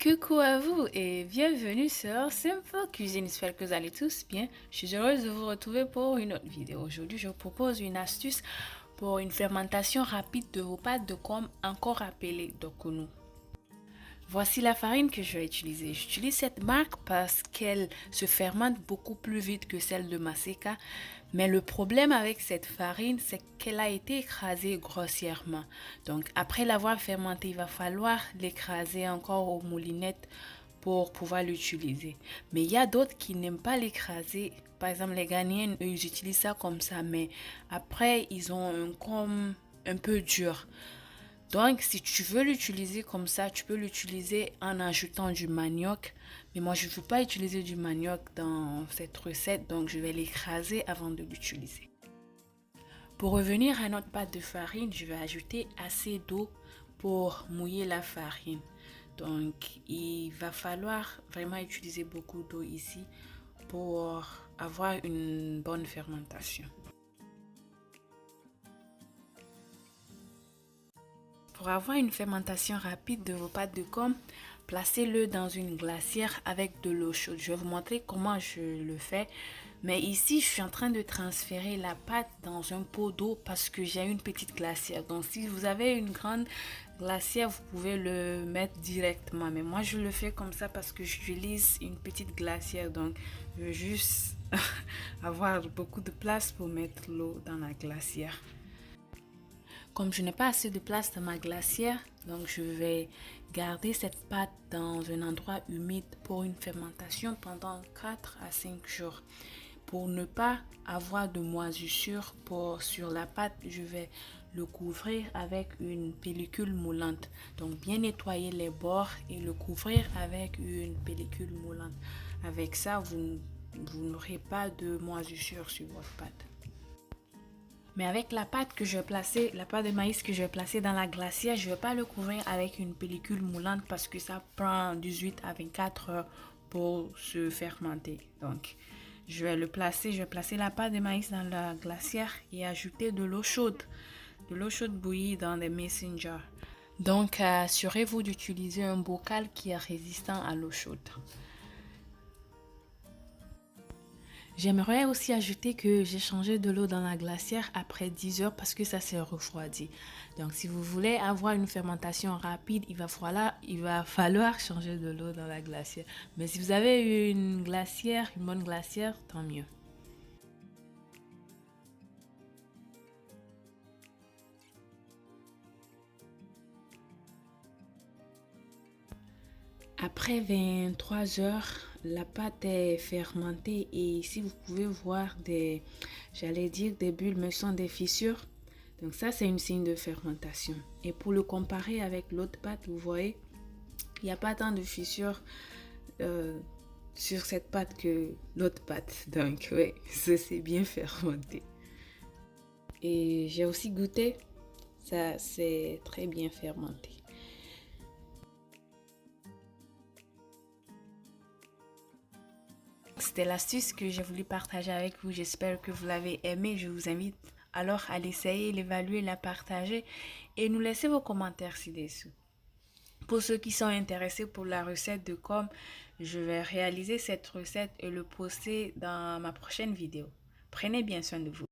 Coucou à vous et bienvenue sur Simple Cuisine. J'espère que vous allez tous bien. Je suis heureuse de vous retrouver pour une autre vidéo. Aujourd'hui, je vous propose une astuce pour une fermentation rapide de vos pâtes de com, encore appelée dokunu. Voici la farine que je vais utiliser. J'utilise cette marque parce qu'elle se fermente beaucoup plus vite que celle de Maseka. Mais le problème avec cette farine, c'est qu'elle a été écrasée grossièrement. Donc après l'avoir fermentée, il va falloir l'écraser encore aux moulinettes pour pouvoir l'utiliser. Mais il y a d'autres qui n'aiment pas l'écraser. Par exemple, les Ghanéens, eux, ils utilisent ça comme ça. Mais après, ils ont un com un peu dur. Donc, si tu veux l'utiliser comme ça, tu peux l'utiliser en ajoutant du manioc. Mais moi, je ne veux pas utiliser du manioc dans cette recette, donc je vais l'écraser avant de l'utiliser. Pour revenir à notre pâte de farine, je vais ajouter assez d'eau pour mouiller la farine. Donc, il va falloir vraiment utiliser beaucoup d'eau ici pour avoir une bonne fermentation. Pour avoir une fermentation rapide de vos pâtes de com, placez-le dans une glacière avec de l'eau chaude. Je vais vous montrer comment je le fais. Mais ici, je suis en train de transférer la pâte dans un pot d'eau parce que j'ai une petite glacière. Donc, si vous avez une grande glacière, vous pouvez le mettre directement. Mais moi, je le fais comme ça parce que j'utilise une petite glacière. Donc, je veux juste avoir beaucoup de place pour mettre l'eau dans la glacière. Comme je n'ai pas assez de place dans ma glacière, donc je vais garder cette pâte dans un endroit humide pour une fermentation pendant 4 à 5 jours. Pour ne pas avoir de moisissure sur la pâte, je vais le couvrir avec une pellicule moulante. Donc bien nettoyer les bords et le couvrir avec une pellicule moulante. Avec ça, vous n'aurez pas de moisissure sur votre pâte. Mais avec la pâte que je vais placer, la pâte de maïs que je vais placer dans la glacière, je ne vais pas le couvrir avec une pellicule moulante parce que ça prend 18 à 24 heures pour se fermenter. Donc, je vais placer la pâte de maïs dans la glacière et ajouter de l'eau chaude. De l'eau chaude bouillie dans des mason jars. Donc, assurez-vous d'utiliser un bocal qui est résistant à l'eau chaude. J'aimerais aussi ajouter que j'ai changé de l'eau dans la glacière après 10 heures parce que ça s'est refroidi. Donc si vous voulez avoir une fermentation rapide, il va falloir changer de l'eau dans la glacière. Mais si vous avez une bonne glacière, tant mieux. Après 23 heures, la pâte est fermentée et ici vous pouvez voir des bulles, mais ce sont des fissures. Donc ça, c'est une signe de fermentation. Et pour le comparer avec l'autre pâte, vous voyez, il n'y a pas tant de fissures sur cette pâte que l'autre pâte. Donc oui, c'est bien fermenté. Et j'ai aussi goûté, ça c'est très bien fermenté. C'était l'astuce que j'ai voulu partager avec vous. J'espère que vous l'avez aimé. Je vous invite alors à l'essayer, l'évaluer, la partager et nous laisser vos commentaires ci-dessous. Pour ceux qui sont intéressés pour la recette de com, je vais réaliser cette recette et le poster dans ma prochaine vidéo. Prenez bien soin de vous.